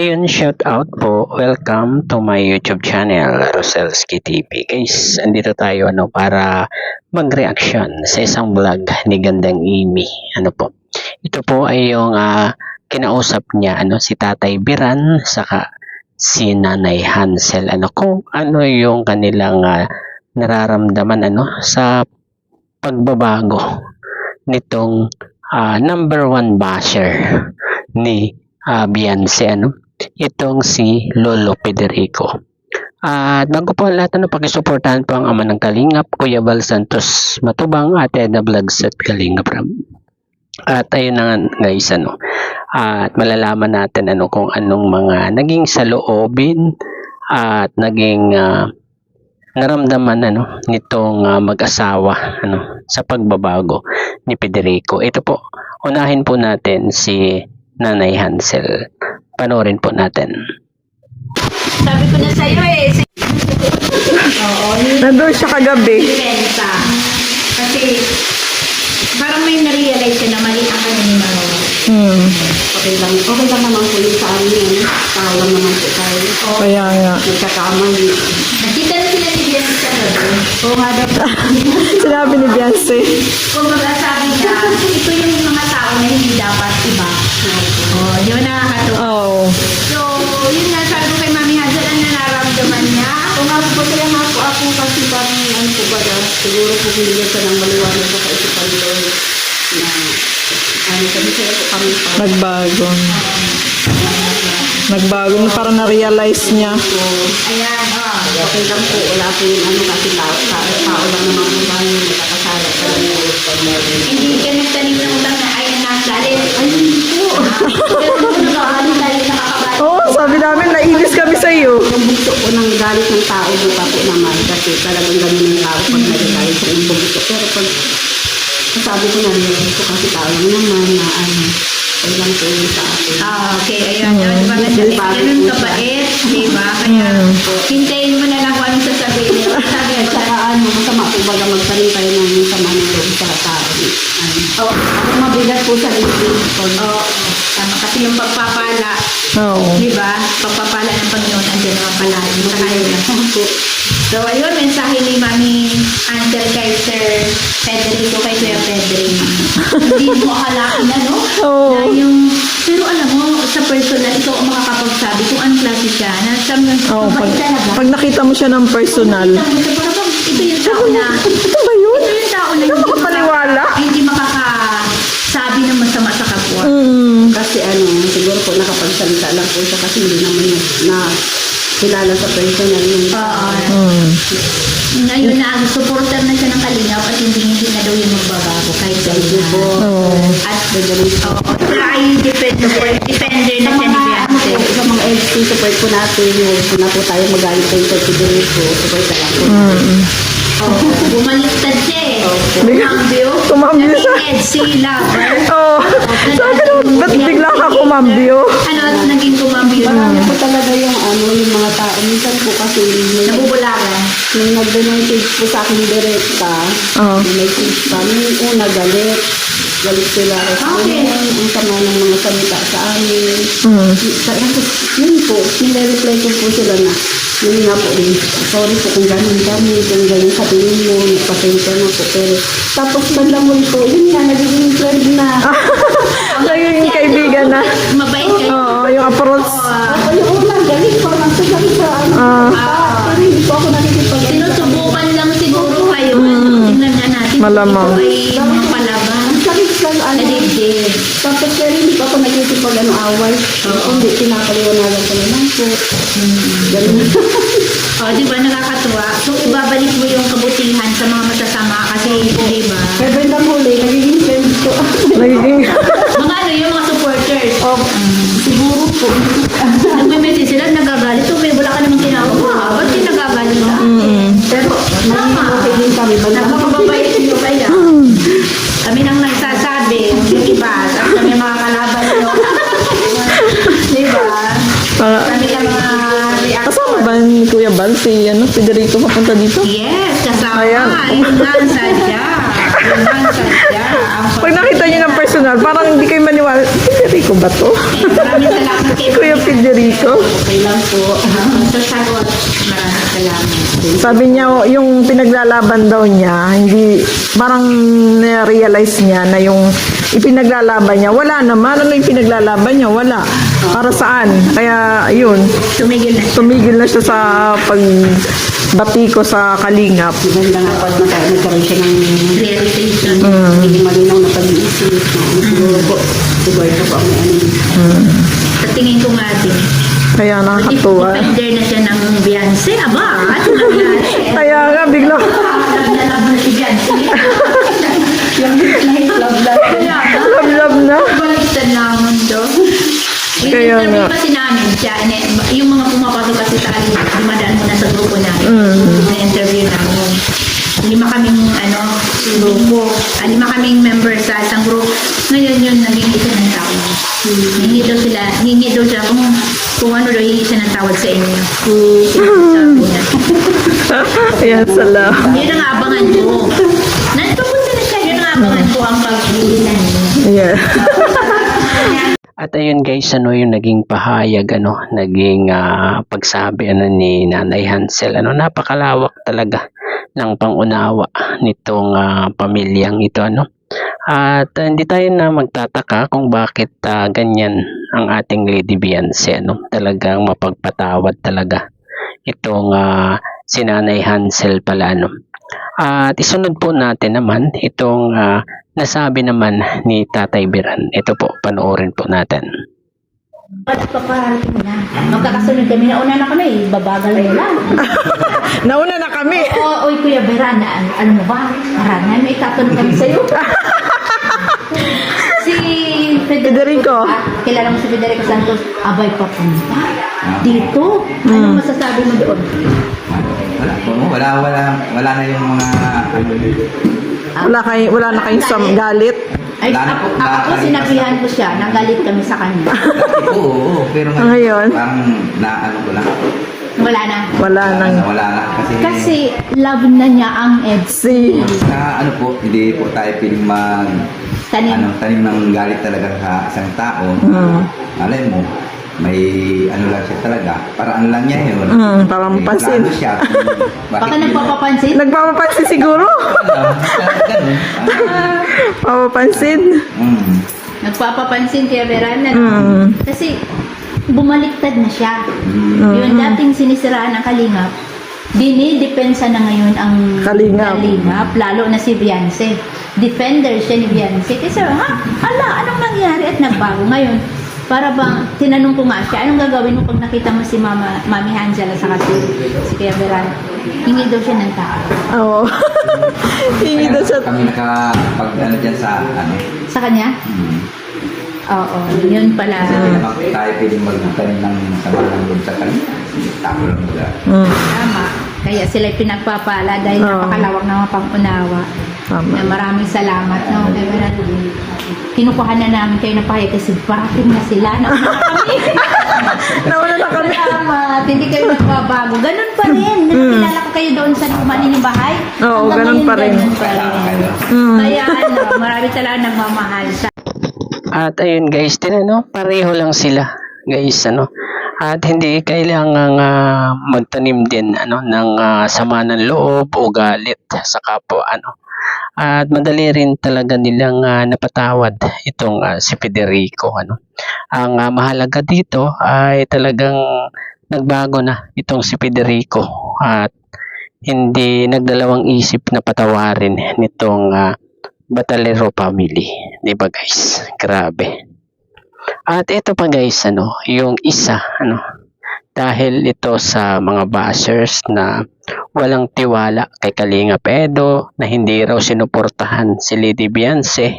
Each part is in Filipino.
Ayun, shout out po. Welcome to my YouTube channel, Roselski TV. Guys, andito tayo para mag-reaction sa isang vlog ni Gandang Amy. Ito po ay yung kinausap niya si Tatay Biran saka si Nanay Hansel. Kung ano yung kanilang nararamdaman sa pagbabago nitong number one basher ni Beyonce, itong si Lolo Federico. At bago po ang lahat, pakisuportahan po ang ama ng Kalingap, Kuya Val Santos Matubang, Ate Edna Vlogs at Kalingap Ram. At ayun na guys, at malalaman natin kung anong mga naging saloobin at naging naramdaman nitong mag-asawa sa pagbabago ni Federico. Ito po, unahin po natin si Nanay Hansel. Panoorin po natin. Sabi ko na sa'yo Oo. Nandun siya kagabi. Depensa. Kasi, parang may na-realize siya na mali ang kanyang mga. Okay lang naman po yung sa amin. Tao lang naman po tayo. Kaya nga. Nagkakamali. Nakita na sila ni Beyonce sa gabi. Oo nga daw. Sinabi ni Beyonce. Kung sabi niya, ito yung mga tao na hindi dapat iba. Di ba nakakatuwa? Oo. So, yun nga, sabi ko kay Mami Hansel, ang nararamdaman niya. Kung nga po kaya nga po ako kasi parang po ba na siguro po binigyan ka ng maliwanag sa kaisipan doon na sabi sa'yo po kami pa. Nagbago. Nagbago na parang na-realize niya. Ayan, Okay lang po, wala po yung kasi tao lang naman po tayo nakakasala sa Hindi ka nagtanim ng utang na ayan na galit. Ay, hindi po. Pero kung nakaano tayo nakakabalit. Oo, sabi namin, nainis kami sa iyo. Yung bugso po ng galit ng tao, buka po naman kasi talagang ganun ng tao pag nagagalit sa yung bugso. Pero pag sabi ko na rin ko kasi tao lang naman na ay lang po yun sa akin. Okay, ayan. Diba na ganun kabait, diba? Kaya, hintayin mo na lang kung anong sasabihin niya. Sabi At saka masama po baga magtanim tayo ng sama ng loob sa tao. Ako mabigat po sa isip. Tama. Kasi yung pagpapala, Oo. diba? Pagpapala ng Panginoon, andyan naman pala. Sa kayo na. So, ayun, mensahe ni Mami Hansel kay Sir Federico, kay Kuya Federico. Hindi mo akalain Oo. na yung, pero alam mo, sa personal, ikaw ang makakapagsabi kung anong klase siya. Oo, pag nakita mo siya ng personal. Ito yung tao na, Ito ba yun? ito yung tao na Ito makapaniwala? hindi makakasabi ng masama sa kapwa. Kasi siguro po nakapagsalita lang po siya kasi hindi naman na kilala sa personal yung Ngayon na ang supporter na siya ng Kalingap at hindi na daw yung magbabago kahit sa po. At sila ay defender na siya ni Beyonce. Sa mga LC, support po natin. Huwag po na po tayo magalit kay Sir Federico. Support ka lang po. Bumaliktad siya Kumambyo. Kumambyo siya. Naging EDC lover. Oo. Sabi ko, ba't bigla ka kumambyo? Naging kumambyo? Marami po talaga yung yung mga tao. Minsan po kasi Nabubulagan. nung nag-donate po sa akin direkta, may message pa. Nung una galit. Galit sila. Okay. Ang sama ng mga salita sa amin. Yun po, nire-reply ko po sila na yun nga po rin. Sorry po kung ganun kami, kung ganun sa tingin mo, pasensya na po. Pero tapos bandamon po, yun nga, nagiging friend na. Naging kaibigan na. Mabait kayo. Oo, yung approach. Yung una, galit po, nasa galit sa pero hindi po ako nakikipag- Sinusubukan lang siguro kayo. Tingnan nga natin. Malamang. Ito ay mga palaban. Ang sakit lang, Nadibdib. tapos pero hindi pa ako nakikipag away. Hindi, pinapaliwanagan ko naman po. Ganun. Di ba nakakatuwa? So, ibabalik mo yung kabutihan sa mga masasama kasi, di ba? Kaya bandang huli, nagiging friend ko. Nagiging... Mga yung mga supporters. Siguro po. Nagme-message sila, nagagalit. So, may wala ka namang tinawag. Ba't yung nagagalit ka? Pero naging okay din kami. Bandang Napakababait nyo kaya. Kami nang nagsasabi, yung iba, at kami mga kalaban nyo. Di ba? Kami lang mga reaction. Kasama ba ni Kuya Val si Federico papunta dito? Yes, kasama. Ayan. Yun lang sadya. Yun lang sadya. Pag nakita niyo ng personal, parang hindi kayo maniwala. Federico ba to? Maraming salamat kay Kuya Federico. So, Okay lang po. So, sagot, maraming salamat. sabi niya, yung pinaglalaban daw niya, hindi, parang na-realize niya na yung ipinaglalaban niya, wala naman. Ano yung pinaglalaban niya? Wala. Para saan? Kaya, yun, Tumigil na siya. tumigil na siya sa pagbati ko sa Kalingap. Maganda nga pag nagkaroon siya ng Realization. hindi malinaw na pag-iisip. Siguro po, siguro po ang ano. Sa tingin ko nga din. Kaya nakakatuwa. Defender na siya ng Beyonce. Aba, ano nangyari? Kaya nga, bigla, Nalaban si Beyonce. Yung love Kaya nga. love na. Baliktad naman to. Kaya I-interview nga. kasi namin siya. Yung mga pumapasok kasi sa akin, dumadaan muna sa grupo namin. Na-interview namin. 5 kaming grupo. 5 kaming member sa isang group. Ngayon yun, naging isa ng tawad. Hingi daw siya kung ano daw, hingi siya ng tawad sa inyo. Sabi niya. Ayan, salamat. Yun ang abangan ko. Nagkapunta na siya. Yun ang abangan ko ang pag-iilan niya. Yeah. At ayun guys, yung naging pahayag, naging pagsabi ni Nanay Hansel, napakalawak talaga ng pangunawa nitong pamilyang ito, At hindi tayo na magtataka kung bakit ganyan ang ating Lady Beyonce, Talagang mapagpatawad talaga itong si Nanay Hansel pala, At isunod po natin naman itong nasabi naman ni Tatay Biran. Ito po, panoorin po natin. Ba't paparating na? Magkakasunod kami. Nauna na kami. Babagal mo lang. Nauna na kami. Oy, Kuya Vera, ano mo ba? Marami, may tatanong kami sa'yo. Si Federico. Kilala mo si Federico Santos. Abay, papunta. Dito. Ano masasabi mo doon? Wala po. Wala na yung mga Wala na kayong galit. Ay, Wala na po. ako sinabihan ko siya. Nagalit kami sa kanya. dati po, oo. Pero Ngayon? parang naano ko lang. Wala na. Wala nang Wala na. Kasi love na niya ang EDSI. Sa po, hindi po tayo piling Tanim. tanim ng galit talaga sa isang tao. Alay mo, may lang siya talaga. Para lang niya yun. parang May pansin. plano siya. Baka nagpapapansin. Nagpapapansin siguro. Ganun. Papapansin. Nagpapapansin kaya Verana. Kasi bumaliktad na siya. Yung dating sinisiraan ng Kalingap, dinidepensa na ngayon ang Kalingap. lalo na si Beyonce. Defender siya ni Beyonce. Kasi anong nangyari at nagbago ngayon? Para bang, tinanong ko nga siya, anong gagawin mo pag nakita mo si Mami Hansel sa si Kuya Verana? Hingi daw siya ng tao. Oo. Hingi daw siya. Kami nakapag dyan sa Sa kanya? Oo, yun pala. Kasi hindi naman tayo pwedeng magtanim ng sama ng loob sa kanila. Tapo lang mga. Tama. Kaya sila'y pinagpapala dahil napakalawak ng mga pangunawa. Tama. Na maraming salamat. No? Kaya kinukuha na namin kayo ng pahayag kasi parating na sila. Nauna na kami. Salamat. Hindi kayo nagbabago. Ganun pa rin. Nakilala ko kayo doon sa lumanin ng bahay. Oo, Hanggang ganun ngayon, pa rin. ganun pa rin. Kaya marami talaga nagmamahal sa At ayun guys, pareho lang sila guys, At hindi kailangang magtanim din ng sama ng loob o galit sa kapwa, At madali rin talaga nilang napatawad itong si Federico, Ang mahalaga dito ay talagang nagbago na itong si Federico at hindi nagdalawang isip na patawarin nitong Batalero family, 'di ba guys? Grabe. At ito pa guys, yung isa, dahil ito sa mga bashers na walang tiwala kay Kalinga Edo, na hindi raw sinuportahan si Lady Beyonce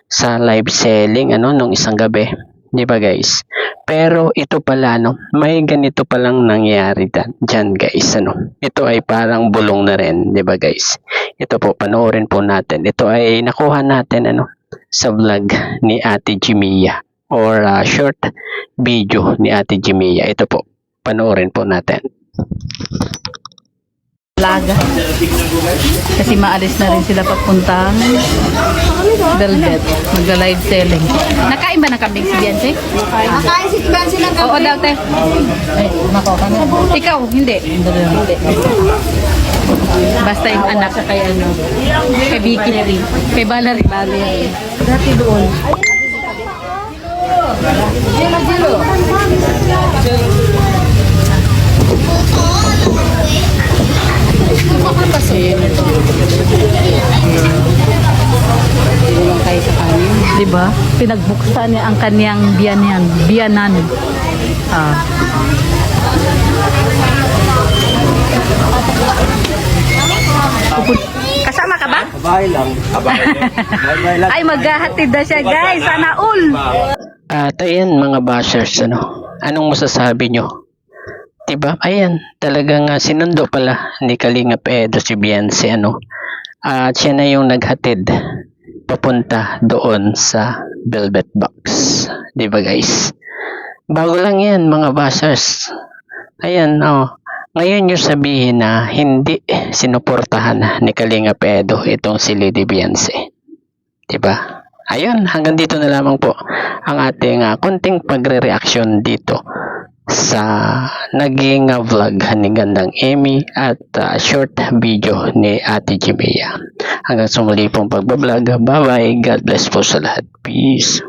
sa live selling nung isang gabi, 'di ba guys? Pero ito pala, may ganito palang nangyari dyan guys, Ito ay parang bulong na rin, 'di ba guys? Ito po, panoorin po natin. Ito ay nakuha natin sa vlog ni Ate Jimia or short video ni Ate Jimia. Ito po, panoorin po natin. Laga. Kasi maalis na rin sila papuntang Velvet. Magla-live selling. Nakain ba ng kambing si Beyonce? Nakain si Tibansi ng Oo daw, te. Ay, nako ka na. Ikaw, hindi. Hindi. Basta yung anak sa kay ano. Kay Vicky. Kay Valerie. Dati doon. Diba? Pinagbuksan niya ang kanyang biyanan. Ah. Kasama ka ba? Abay lang. Abay lang. Ay, maghahatid na siya, guys. Sana all. At ayan mga bashers, anong masasabi nyo? Diba? Ayan, talagang sinundo pala ni Kalingap Edo si Beyonce, At siya na yung naghatid papunta doon sa Velvet Box. Diba guys? Bago lang yan mga bashers. Ayan, ngayon yung sabihin na hindi sinuportahan ni Kalingap Edo itong si Lady Beyonce. Diba? Ayun, hanggang dito na lamang po ang ating konting pagre-reaction dito sa naging vlog ni Gandang Amy at short video ni Ate Jimea. Hanggang sa muli pong pagbablog. Bye-bye. God bless po sa lahat. Peace.